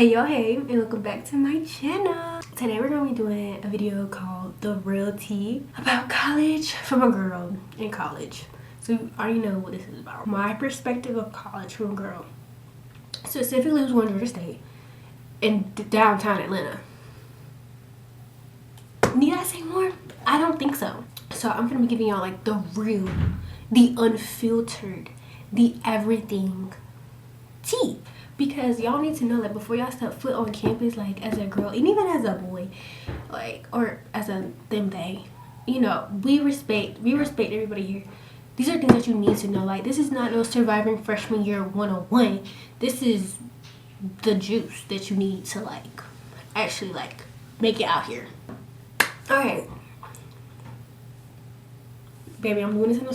Hey y'all, hey, and welcome back to my channel. Today we're gonna be doing a video called The Real Tea about college from a girl in college. So you already know what this is about. My perspective of college from a girl. Specifically who's going to Georgia State in downtown Atlanta. Need I say more? I don't think so. So I'm gonna be giving y'all like the real, the unfiltered, the everything tea. Because y'all need to know that before y'all step foot on campus, like as a girl and even as a boy, like, or as a they, you know, we respect everybody here. These are things that you need to know. Like, this is not no surviving freshman year 101. This is the juice that you need to like actually like make it out here. Alright, baby, I'm doing this in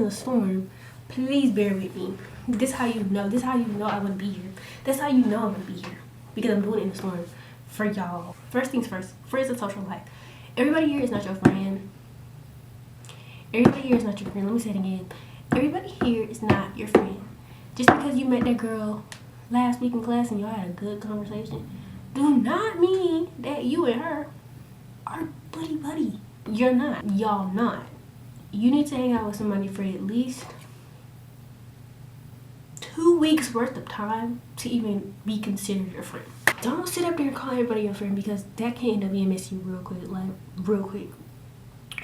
the storm. Please bear with me. This is how you know I want to be here. That's how you know I want to be here, because I'm doing it in the storm for y'all. First things first, friends and social life. Everybody here is not your friend. Everybody here is not your friend. Let me say it again. Everybody here is not your friend. Just because you met that girl last week in class and y'all had a good conversation, do not mean that you and her are buddy. You're not. Y'all not. You need to hang out with somebody for at least 2 weeks worth of time to even be considered your friend. Don't sit up there and call everybody your friend, because that can end up being messy real quick. Like, real quick.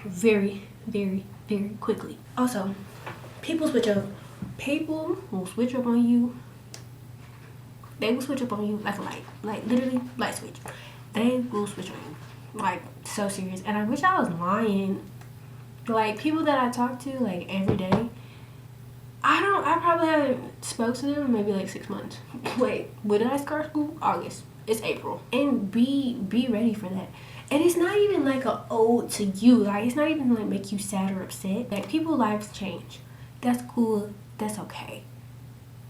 Very, very, very quickly. Also, people switch up. People will switch up on you. They will switch up on you like a light. Like, literally, light switch. They will switch on you. Like, so serious. And I wish I was lying. Like, people that I talk to, like, every day, I probably haven't spoke to them in maybe like 6 months. Wait, when did I start school? August. It's April. And be ready for that. And it's not even like a ode to you. Like, it's not even like make you sad or upset. Like, people's lives change. That's cool. That's okay.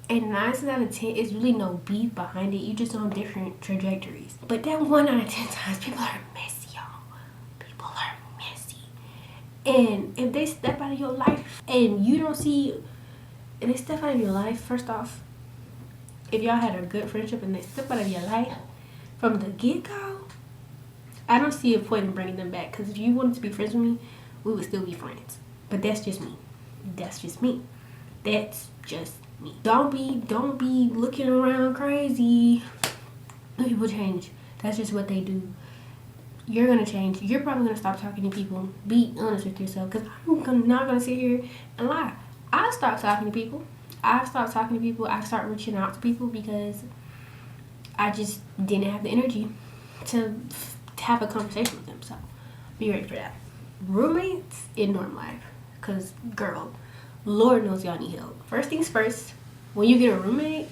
And 9 times out of 10, it's really no beef behind it. You just on different trajectories. But that 1 out of 10 times, people are messy, y'all. People are messy. And if they step out of your life and you don't see, and they step out of your life, first off, if y'all had a good friendship and they step out of your life from the get-go, I don't see a point in bringing them back. Because if you wanted to be friends with me, we would still be friends. But that's just me. That's just me. That's just me. Don't be looking around crazy. People change. That's just what they do. You're gonna change. You're probably gonna stop talking to people. Be honest with yourself, because I'm not gonna sit here and lie. I've stopped talking to people. I've started reaching out to people because I just didn't have the energy to have a conversation with them. So be ready for that. Roommates in dorm life, because girl, Lord knows y'all need help. First things first, when you get a roommate,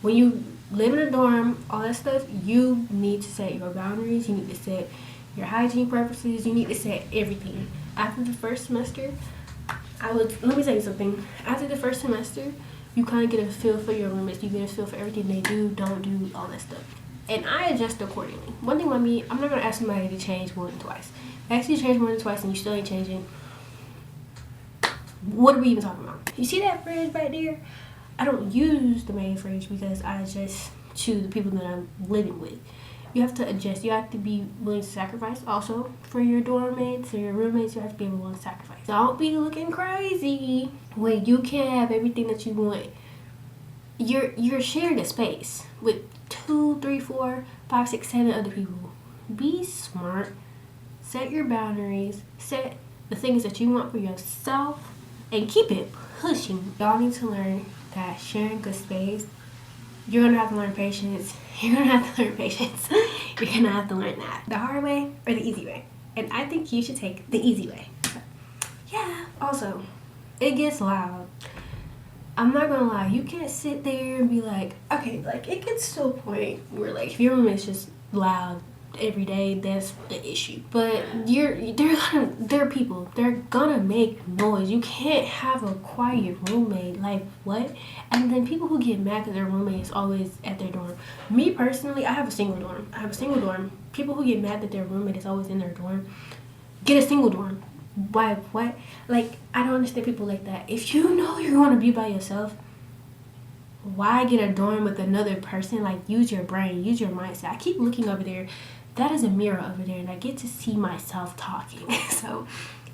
when you live in a dorm, all that stuff, you need to set your boundaries. You need to set your hygiene preferences. You need to set everything. After the first semester, let me tell you something. After the first semester, you kind of get a feel for your roommates. You get a feel for everything they do, don't do, all that stuff. And I adjust accordingly. One thing about me, I'm not going to ask somebody to change more than twice. If you change more than twice and you still ain't changing, what are we even talking about? You see that fridge right there? I don't use the main fridge because I adjust to the people that I'm living with. You have to adjust. You have to be willing to sacrifice. Also, for your dorm mates or your roommates, you have to be willing to sacrifice. Don't be looking crazy when you can't have everything that you want. You're sharing a space with 2, 3, 4, 5, 6, 7 other people. Be smart. Set your boundaries. Set the things that you want for yourself, and keep it pushing. Y'all need to learn that sharing a space, you're gonna have to learn patience. You're gonna have to learn that. The hard way or the easy way. And I think you should take the easy way. Yeah. Also, it gets loud. I'm not gonna lie. You can't sit there and be like, okay, like, it gets to a point where, like, if your room is just loud every day, that's the issue. But they're people. They're gonna make noise. You can't have a quiet roommate. Like, what? And then people who get mad because their roommate is always at their dorm. Me personally, I have a single dorm. People who get mad that their roommate is always in their dorm, get a single dorm. Why? What? Like, I don't understand people like that. If you know you're gonna be by yourself, why get a dorm with another person? Like, use your brain, use your mindset. I keep looking over there. That is a mirror over there, and I get to see myself talking. So,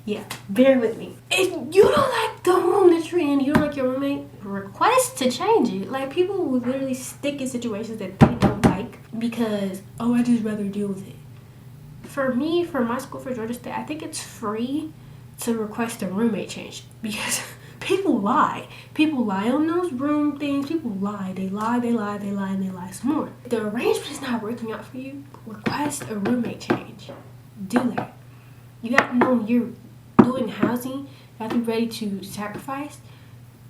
yeah, bear with me. If you don't like the room that you're in, you don't like your roommate, request to change it. Like, people will literally stick in situations that they don't like because, oh, I just rather deal with it. For me, for my school, for Georgia State, I think it's free to request a roommate change because people lie. People lie on those room things. People lie. They lie, and they lie some more. If the arrangement is not working out for you, request a roommate change. Do that. You got to know when you're doing housing, you have to be ready to sacrifice,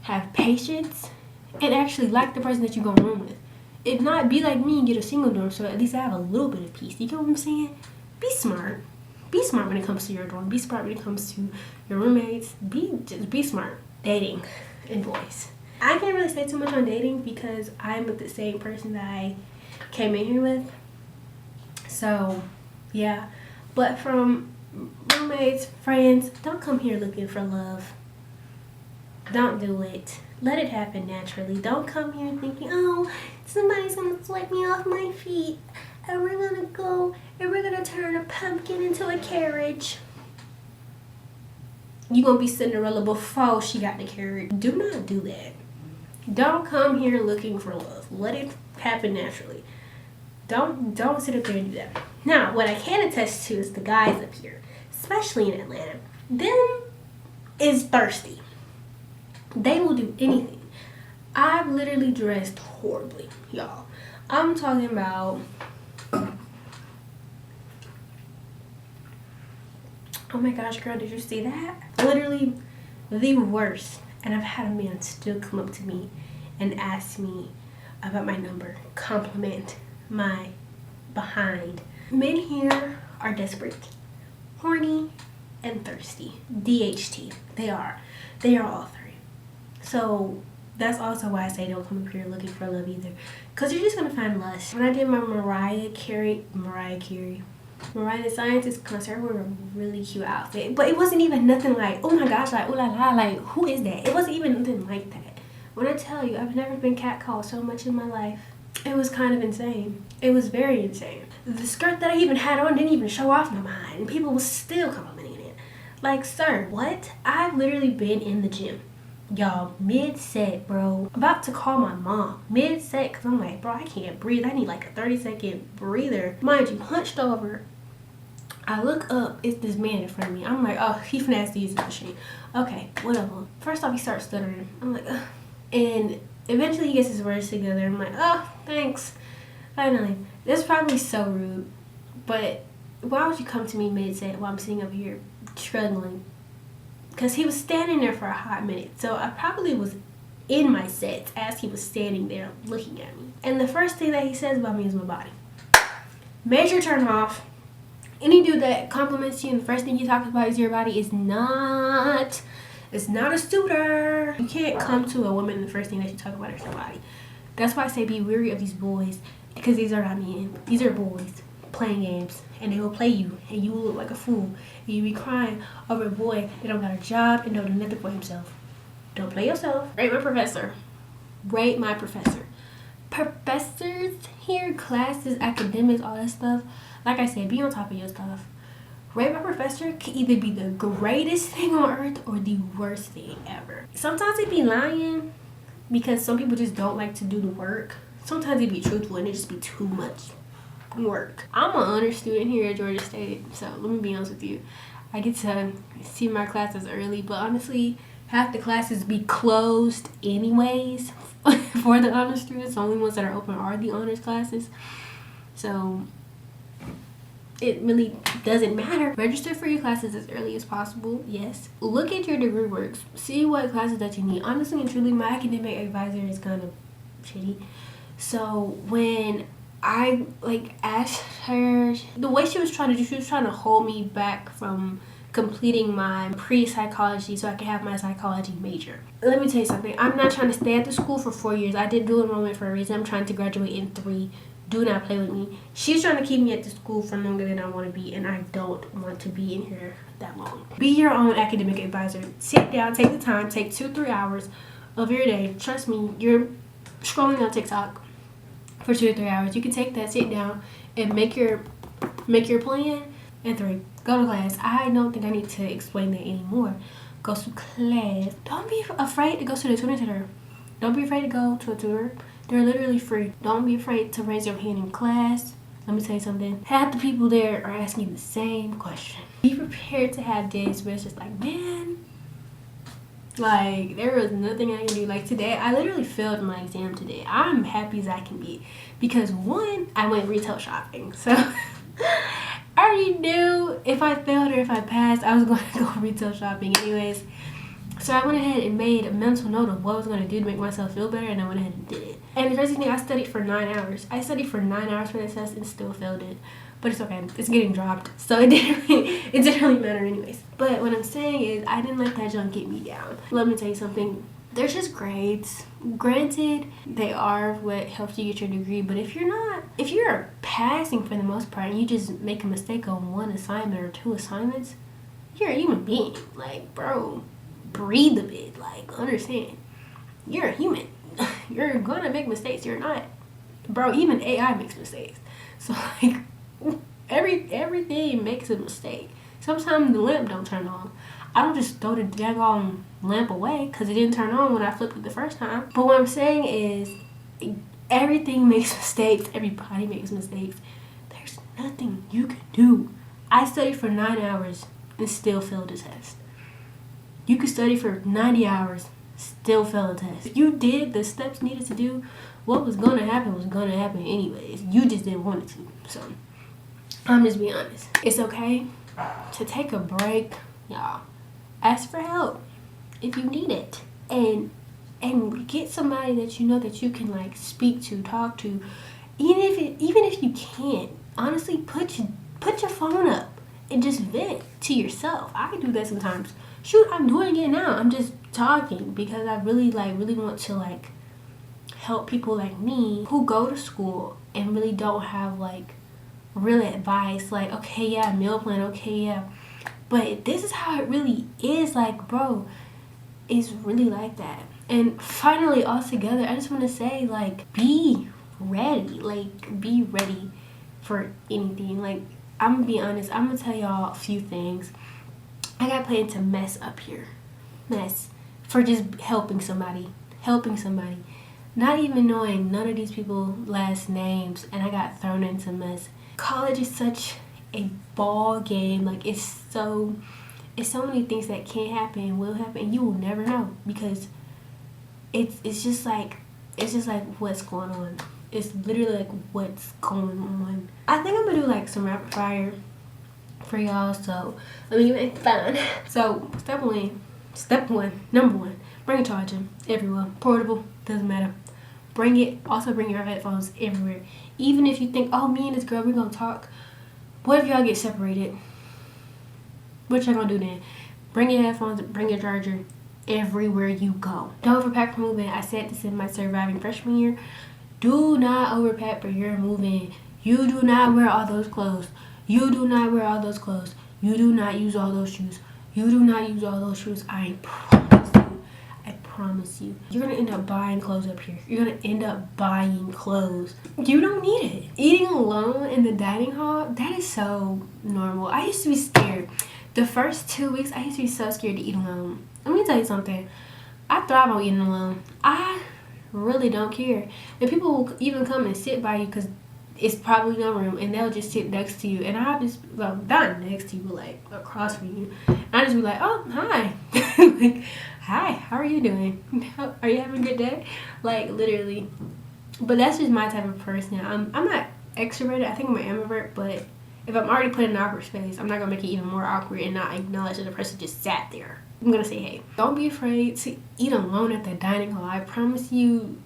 have patience, and actually like the person that you're going to room with. If not, be like me and get a single dorm so at least I have a little bit of peace. You get what I'm saying? Be smart. Be smart when it comes to your dorm. Be smart when it comes to your roommates. Just be smart. Dating and boys. I can't really say too much on dating because I'm with the same person that I came in here with. So, yeah. But from roommates, friends, don't come here looking for love. Don't do it. Let it happen naturally. Don't come here thinking, oh, somebody's gonna swipe me off my feet and we're gonna go and we're gonna turn a pumpkin into a carriage. You're gonna be Cinderella before she got the carriage. Do not do that. Don't come here looking for love. Let it happen naturally. Don't sit up there and do that. Now, what I can attest to is the guys up here, especially in Atlanta. Them is thirsty. They will do anything. I've literally dressed horribly, y'all. I'm talking about, oh my gosh, girl, did you see that? Literally the worst. And I've had a man still come up to me and ask me about my number, compliment my behind. Men here are desperate, horny, and thirsty. DHT. They are all three. So that's also why I say don't come up here looking for love either, because you're just gonna find lust. When I did my Mariah the Scientist concert, we were a really cute outfit, but it wasn't even nothing like, oh my gosh, like, ooh la la, like, who is that? It wasn't even nothing like that. When I tell you, I've never been catcalled so much in my life. It was kind of insane. It was very insane. The skirt that I even had on didn't even show off my mind, and people were still complimenting it. Like, sir, what? I've literally been in the gym, y'all, mid-set, bro, about to call my mom mid-set because I'm like, bro, I can't breathe. I need like a 30-second breather. Mind you, hunched over. I look up, it's this man in front of me. I'm like, oh, he finna ask to use the machine. Okay, whatever. First off, he starts stuttering. I'm like, ugh. And eventually he gets his words together. I'm like, oh, thanks. Finally. This is probably so rude, but why would you come to me mid-set while I'm sitting up here struggling? Because he was standing there for a hot minute. So I probably was in my set as he was standing there looking at me. And the first thing that he says about me is my body. Major turn off. Any dude that compliments you and the first thing he talks about is your body is not a suitor. You can't come to a woman and the first thing that you talk about is your body. That's why I say be weary of these boys, because these are not men. These are boys playing games, and they will play you, and you will look like a fool, and you be crying over a boy that don't got a job and don't do nothing for himself. Don't play yourself. Rate my professor. Rate my professor. Professors here, classes, academics, all that stuff. Like I said, be on top of your stuff. Rate my professor can either be the greatest thing on earth or the worst thing ever. Sometimes they be lying because some people just don't like to do the work. Sometimes they be truthful and it just be too much work. I'm an honor student here at Georgia State, so let me be honest with you. I get to see my classes early, but honestly, half the classes be closed anyways for the honor students. The only ones that are open are the honors classes. So it really doesn't matter. Register for your classes as early as possible, yes. Look at your degree works. See what classes that you need. Honestly and truly, my academic advisor is kind of shitty. So when I asked her, the way she was trying to hold me back from completing my pre-psychology so I could have my psychology major. Let me tell you something. I'm not trying to stay at the school for 4 years. I did dual enrollment for a reason. I'm trying to graduate in 3. Do not play with me. She's trying to keep me at the school for longer than I want to be, and I don't want to be in here that long. Be your own academic advisor. Sit down, take the time, take 2-3 hours of your day. Trust me, scrolling on TikTok for 2 or 3 hours. You can take that, sit down, and make your plan. And 3, go to class. I don't think I need to explain that anymore. Go to class. Don't be afraid to go to the tutor center. Don't be afraid to go to a tutor. They're literally free. Don't be afraid to raise your hand in class. Let me tell you something. Half the people there are asking you the same question. Be prepared to have days where it's just like, man, like, there was nothing I can do. Like, today, I literally failed my exam today. I'm happy as I can be. Because, 1, I went retail shopping. So, I already knew if I failed or if I passed, I was going to go retail shopping anyways. So, I went ahead and made a mental note of what I was going to do to make myself feel better, and I went ahead and did it. And the crazy thing, I studied for 9 hours. I studied for 9 hours for the test and still failed it. But it's okay. It's getting dropped. So, it didn't really matter anyways. But what I'm saying is, I didn't let that junk get me down. Let me tell you something. There's just grades. Granted, they are what helps you get your degree. But if you're passing for the most part and you just make a mistake on 1 assignment or 2 assignments, you're a human being. Like, bro, breathe a bit. Like, understand. You're a human. You're gonna make mistakes. You're not. Bro, even AI makes mistakes. So, like, everything makes a mistake. Sometimes the lamp don't turn on. I don't just throw the daggone lamp away because it didn't turn on when I flipped it the first time. But what I'm saying is, everything makes mistakes. Everybody makes mistakes. There's nothing you can do. I studied for 9 hours and still failed the test. You could study for 90 hours, still fail a test. If you did the steps needed to do, what was going to happen was going to happen anyways. You just didn't want it to. So, I'm just being honest. It's okay to take a break, y'all. Ask for help if you need it, and get somebody that you know that you can like speak to, talk to. Even if you can't, honestly, put your phone up and just vent to yourself. I do that sometimes. Shoot, I'm doing it now. I'm just talking because I really want to like help people like me who go to school and really don't have like real advice. Like, okay, yeah, meal plan, okay, yeah, but this is how it really is. Like, bro, it's really like that. And finally, all together, I just want to say, like, be ready. Like, be ready for anything. Like, I'm gonna be honest. I'm gonna tell y'all a few things. I got planned to mess up here. Mess. For just helping somebody. Not even knowing none of these people's last names, and I got thrown into mess. College is such a ball game. Like, it's so many things that can happen and will happen, and you will never know because it's just like what's going on. It's literally like what's going on. I think I'm gonna do like some rapid fire for y'all. So let me make fun. So step one, number 1, bring a charger everywhere. Portable, doesn't matter. Bring it. Also bring your headphones everywhere. Even if you think, oh, me and this girl, we're gonna talk. What if y'all get separated? What y'all gonna do then? Bring your headphones, bring your charger everywhere you go. Don't overpack for moving. I said this in my surviving freshman year. Do not overpack for your moving. You do not wear all those clothes. You do not wear all those clothes. You do not use all those shoes. You do not use all those shoes. I promise you. You're gonna end up buying clothes up here. You're gonna end up buying clothes. You don't need it. Eating alone in the dining hall, that is so normal. I used to be scared. The first 2 weeks, I used to be so scared to eat alone. Let me tell you something. I thrive on eating alone. I really don't care. And people will even come and sit by you because it's probably no room, and they'll just sit next to you. And I'll just, well, not next to you, but like across from you. And I just be like, oh, hi. Like, hi, how are you doing? Are you having a good day? Like, literally. But that's just my type of person. I'm not extroverted. I think I'm an ambivert, but if I'm already put in an awkward space, I'm not going to make it even more awkward and not acknowledge that the person just sat there. I'm going to say, hey, don't be afraid to eat alone at the dining hall. I promise you,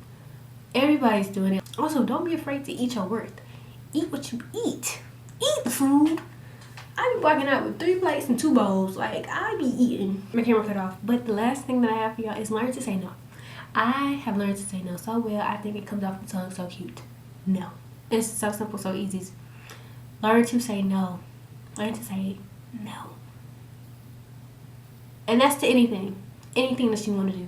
everybody's doing it. Also, don't be afraid to eat your worth. Eat what you eat. Eat the food. I be walking out with 3 plates and 2 bowls. Like, I be eating. My camera cut off. But the last thing that I have for y'all is learn to say no. I have learned to say no so well. I think it comes off the tongue so cute. No. It's so simple, so easy. Learn to say no. Learn to say no. And that's to anything. Anything that you want to do.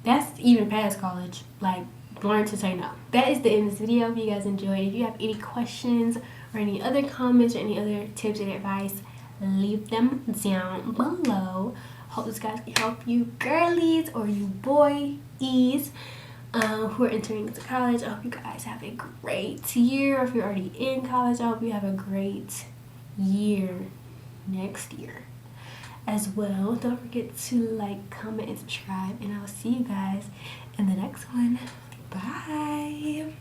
That's even past college. Like, learn to say no. That is the end of this video. If you guys enjoyed, if you have any questions or any other comments or any other tips and advice, leave them down below. Hope this guys can help you girlies or you boys who are entering into college. I hope you guys have a great year. If you're already in college, I hope you have a great year next year as well. Don't forget to like, comment, and subscribe, and I'll see you guys in the next one. Bye.